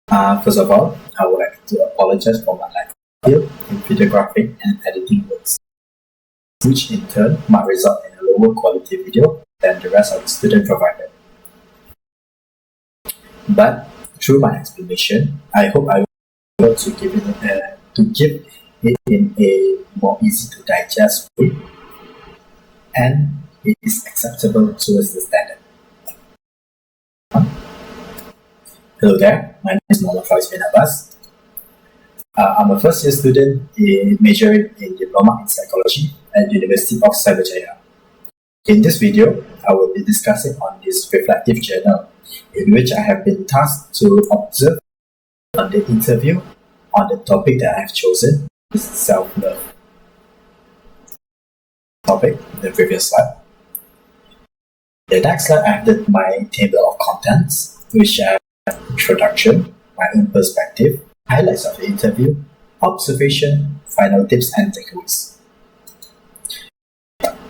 First of all, I would like to apologize for my lack of skill in videographic and editing works, which in turn might result in a lower quality video than the rest of the student provided. But through my explanation, I hope I will be able to give it in a more easy to digest way, and it is acceptable towards the standard. Hello there, my name is Muhammad Faiz bin Abbas. I'm a first year student majoring in Diploma in Psychology at University of Cyberjaya. In this video, I will be discussing on this reflective journal in which I have been tasked to observe on the interview on the topic that I have chosen is self-love. Topic, the previous slide. The next slide I have my table of contents, which are introduction, my own perspective, highlights of the interview, observation, final tips and takeaways.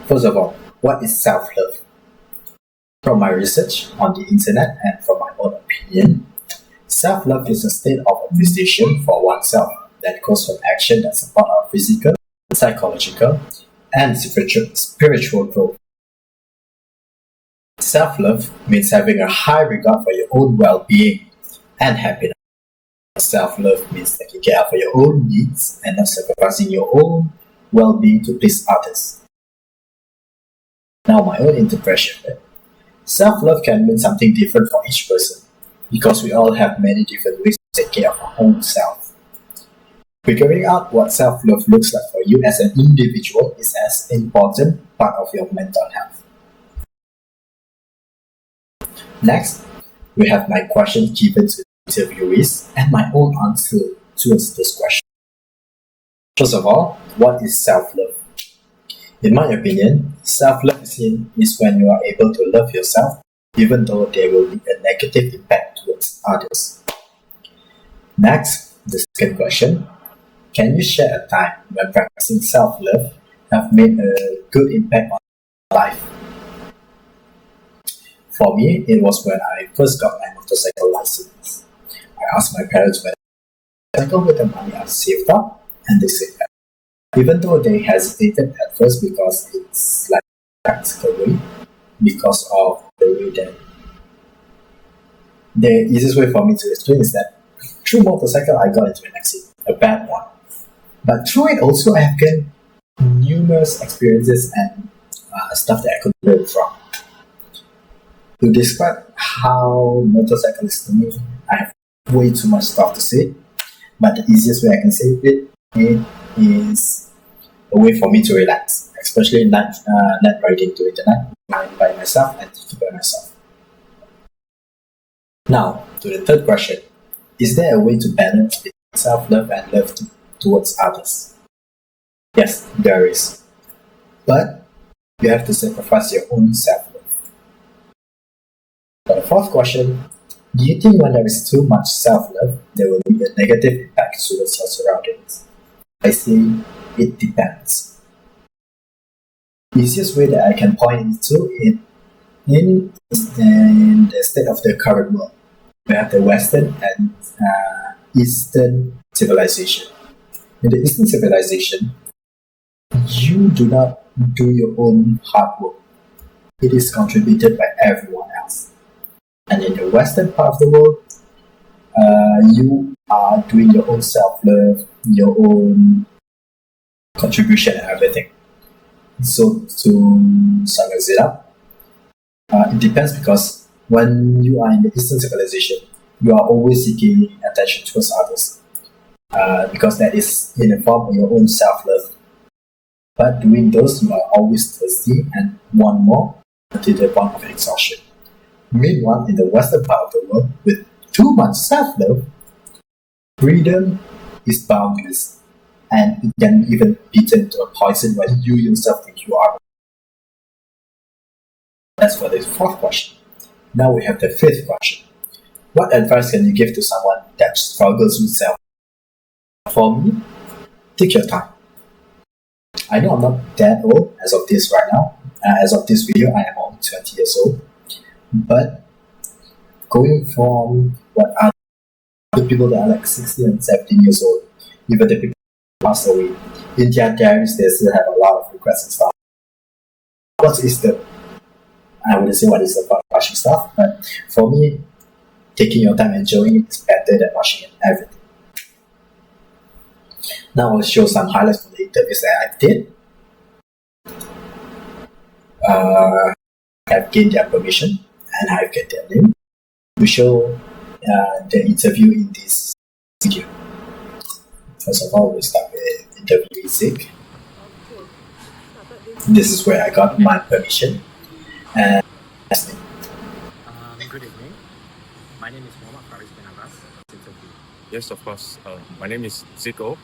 First of all, what is self-love? From my research on the internet and from my own opinion, self-love is a state of appreciation for oneself that goes from action that support our physical, psychological, and spiritual growth. Self-love means having a high regard for your own well-being and happiness. Self-love means taking care of your own needs and not sacrificing your own well-being to please others. Now, my own interpretation. Self-love can mean something different for each person because we all have many different ways to take care of our own self. Figuring out what self-love looks like for you as an individual is an important part of your mental health. Next, we have my questions given to the interviewees and my own answer towards this question. First of all, what is self-love? In my opinion, self-love is when you are able to love yourself even though there will be a negative impact towards others. Next, the second question. Can you share a time when practicing self-love have made a good impact on your life? For me, it was when I first got my motorcycle license. I asked my parents whether I cycle with the money I saved up, and they said that. Even though they hesitated at first because it's like a practical way, because of the way that the easiest way for me to explain is that through motorcycle I got into an accident, a bad one. But through it also I have gained numerous experiences and stuff that I could learn from. To describe how motorcycle is to me, I have way too much stuff to say, but the easiest way I can say it is a way for me to relax, especially night riding during the night by myself and thinking by myself. Now, to the third question, is there a way to balance between self-love and love towards others? Yes, there is. But you have to sacrifice your own self-love. For the fourth question, do you think when there is too much self-love, there will be a negative impact towards your surroundings? I say it depends. The easiest way that I can point to it is in the state of the current world. We have the Western and Eastern civilization. In the Eastern civilization, you do not do your own hard work. It is contributed by everyone else. And in the Western part of the world, you are doing your own self-love, your own contribution and everything. So to summarize it up, it depends because when you are in the Eastern civilization, you are always seeking attention towards others because that is in the form of your own self-love. But doing those, you are always thirsty and want more to the point of exhaustion. Meanwhile, in the Western part of the world, with too much self-love, freedom is boundless, and it can even be turned to a poison when you yourself think you are. That's for the fourth question. Now we have the fifth question. What advice can you give to someone that struggles with self? For me, take your time. I know I'm not that old as of this right now. As of this video, I am only 20 years old. But going from what others The people that are like 16 and 17 years old, even the people who pass away, in their diaries, they still have a lot of regrets and stuff. What is the, I wouldn't say what is the rushing stuff, but for me, taking your time enjoying it is better than rushing everything. Now I'll show some highlights from the interviews that I did. I've gained their permission and I've get their name to show the interview in this video. First of all, we'll start with interview with Zeke. This is where I got my permission. And good evening. My name is Muhammad Faris bin Abbas. Yes, of course. My name is Zico.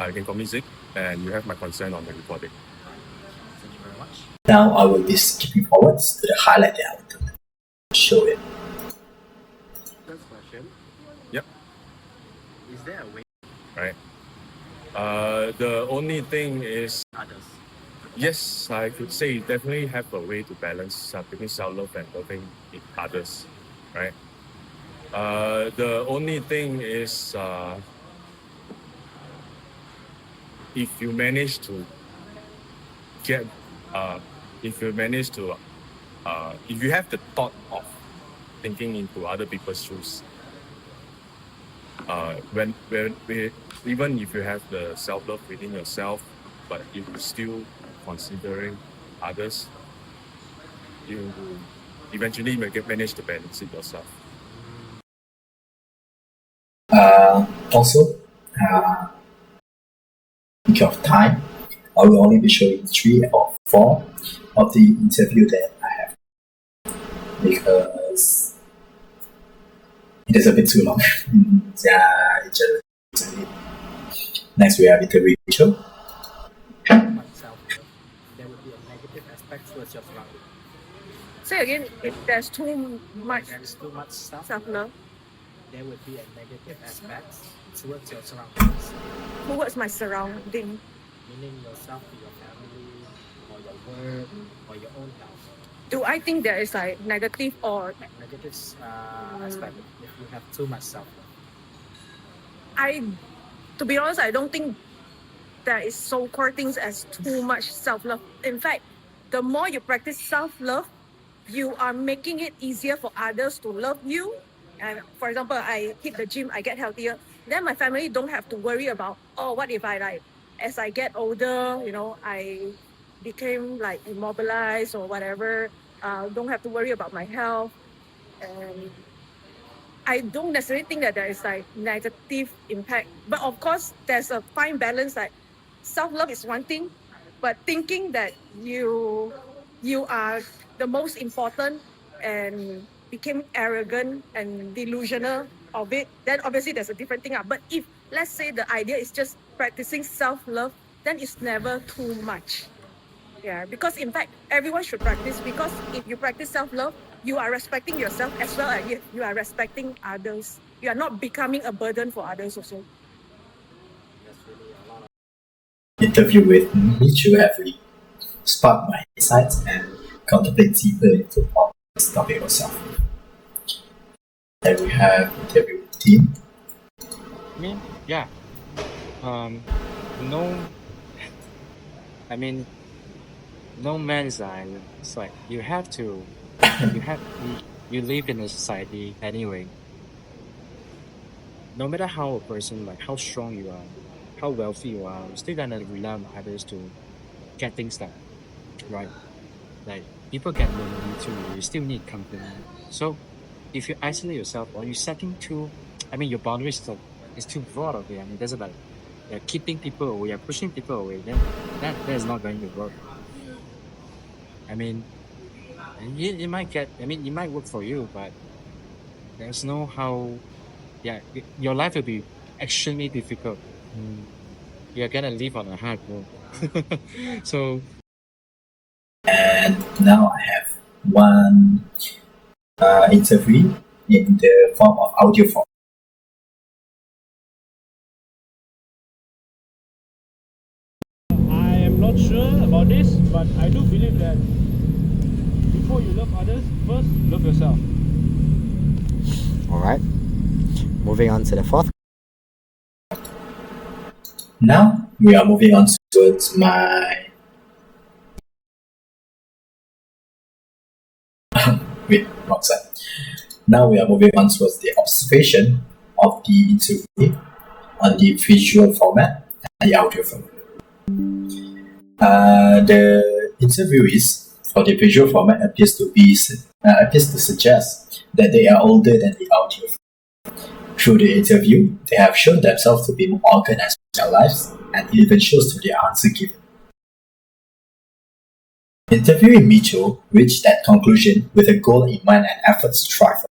You can call me Zik, and you have my consent on the recording. Thank you very much. now I will be skipping forwards to the highlight that I want to show it. First question. Yep. Is there a way Right. The only thing is, others? yes, I could say you definitely have a way to balance between self-love and loving others, right? The only thing is, if you manage to get, if you manage to, if you have the thought of thinking into other people's shoes, when even if you have the self-love within yourself, but you still considering others, you eventually may manage to balance it yourself. Also, think of time, I will only be showing 3 or 4 of the interview that I have because it is a bit too long. Next, we have interview Rachel. Self-love. There would be a negative aspect towards your surrounding. Say again, if there's too much There's too much self-love. self-love There would be a negative aspect towards your surroundings, towards my surrounding, meaning yourself to your family, or your work, or your own health. do I think there is like negative or Negative aspect if you have too much self-love. to be honest, I don't think there is so-called things as too much self-love. In fact, the more you practice self-love, you are making it easier for others to love you. And for example, I hit the gym, I get healthier. Then my family don't have to worry about, oh, what if I like, as I get older, I became like immobilized or whatever. Don't have to worry about my health. And I don't necessarily think that there is like negative impact. But of course, there's a fine balance. Like self-love is one thing, but thinking that you are the most important and became arrogant and delusional of it, then obviously there's a different thing. But if let's say the idea is just practicing self-love, then it's never too much. Yeah, because in fact, everyone should practice, because if you practice self-love, you are respecting yourself as well as you are respecting others. You are not becoming a burden for others also. That's really a lot of Interview with me to have really sparked my insights and contemplate deeper into all this topic of self-love. Then we have interview with Tim. Yeah. No, I mean, no man's island. It's like you have to, you live in a society anyway. No matter how a person, like how strong you are, how wealthy you are, you still gonna rely on others to get things done, right? Like people get lonely too. You still need company. So if you isolate yourself or you're setting your boundaries is too broad. Okay, I mean, there's like you're keeping people away, you're pushing people away. Then that is not going to work. I mean, it might it might work for you, but there's no how. Yeah, your life will be extremely difficult. You're gonna live on a hard road. So And now I have one interview in the form of audio form. I am not sure about this, but I do believe that before you love others, first love yourself. Alright. moving on to the fourth. Now we are moving on towards my wait, wrong side. Now we are moving on towards the observation of the interview on the visual format and the audio format. The interviewees for the visual format appears to suggest that they are older than the audio. Through the interview, they have shown themselves to be more organized with their lives, and it even shows through the answer given. Interviewee Mitchell reached that conclusion with a goal in mind and efforts to strive for,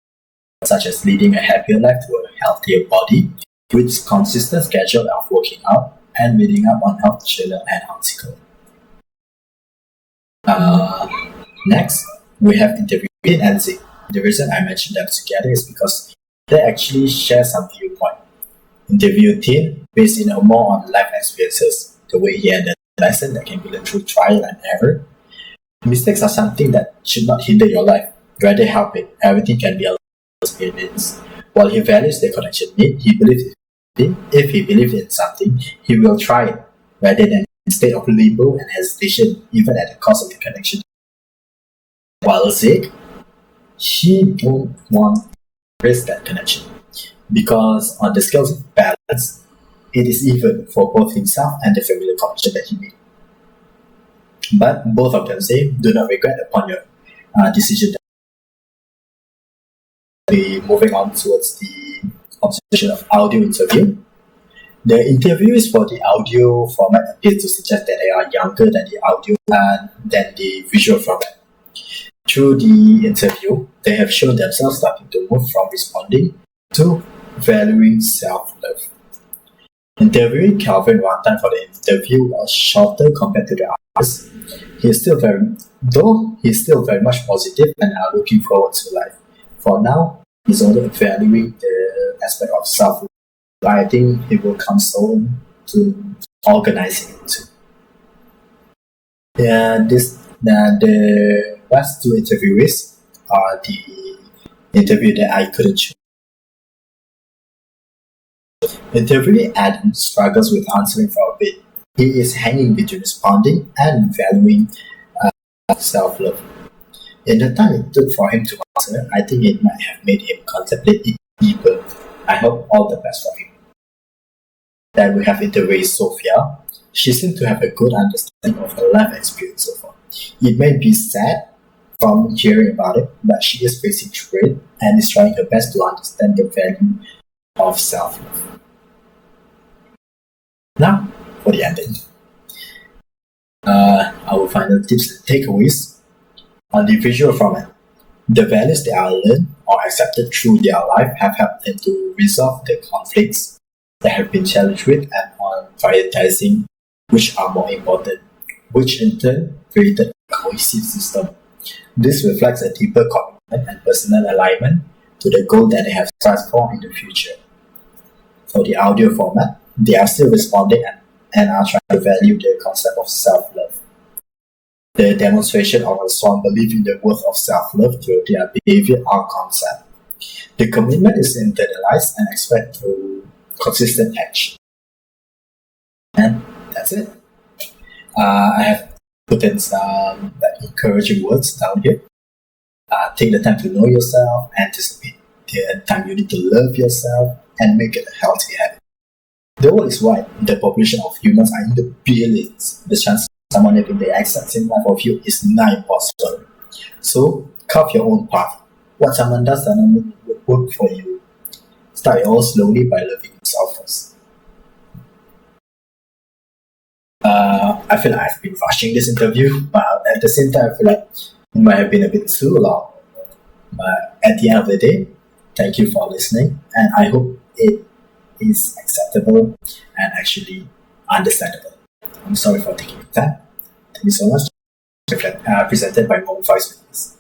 such as leading a happier life to a healthier body, with consistent schedule of working out and reading up on health journal and article. Next, we have interviewee and Zig. The reason I mentioned them together is because they actually share some viewpoint. Interview Tin based in more on life experiences, the way he handled the lesson that can be learned through trial and error. Mistakes are something that should not hinder your life, rather help it. Everything can be a experience. While he values the connection made, he believes if he believes in something, he will try it, rather than instead of limbo and hesitation, even at the cost of the connection. While Zig, he don't want to risk that connection, because on the scales of balance, it is even for both himself and the familiar connection that he made. But both of them say, do not regret upon your decision. Be moving on towards the observation of audio interview. The interviews for the audio format appear to suggest that they are younger than the audio and than the visual format. Through the interview, they have shown themselves starting to move from responding to valuing self-love. Interviewing Calvin one time for the interview was shorter compared to the others. He's still very much positive and are looking forward to life. For now, he's only valuing the aspect of self-love. I think it will come soon to organizing it too. The last two interviewees are the interview that I couldn't choose. Interviewee Adam struggles with answering for a bit. He is hanging between responding and valuing self-love. In the time it took for him to answer, I think it might have made him contemplate it deeper. I hope all the best for him. Then we have interviewee Sophia. She seems to have a good understanding of her life experience so far. It may be sad from hearing about it, but she is facing through it and is trying her best to understand the value of self-love. Now, for the ending. Our final tips and takeaways on the visual format. The values they are learned or accepted through their life have helped them to resolve the conflicts they have been challenged with and on prioritizing which are more important, which in turn created a cohesive system. This reflects a deeper commitment and personal alignment to the goal that they have strived for in the future. For the audio format, they are still responding and are trying to value the concept of self-love. The demonstration of a strong belief in the worth of self-love through their behavior or concept. The commitment is internalized and expressed through consistent action. And that's it. I have put in some encouraging words down here. Take the time to know yourself, anticipate the time you need to love yourself, and make it a healthy habit. The world is wide. The population of humans are in the billions. The chance of someone living the exact same life of you is not impossible. So, carve your own path. What someone does doesn't mean it will work for you. Start yours slowly by loving yourself first. I feel like I've been rushing this interview, but at the same time, I feel like it might have been a bit too long. But at the end of the day, thank you for listening, and I hope it is acceptable and actually understandable. I'm sorry for taking the time. Thank you so much. Presented by Mom Voice Witness.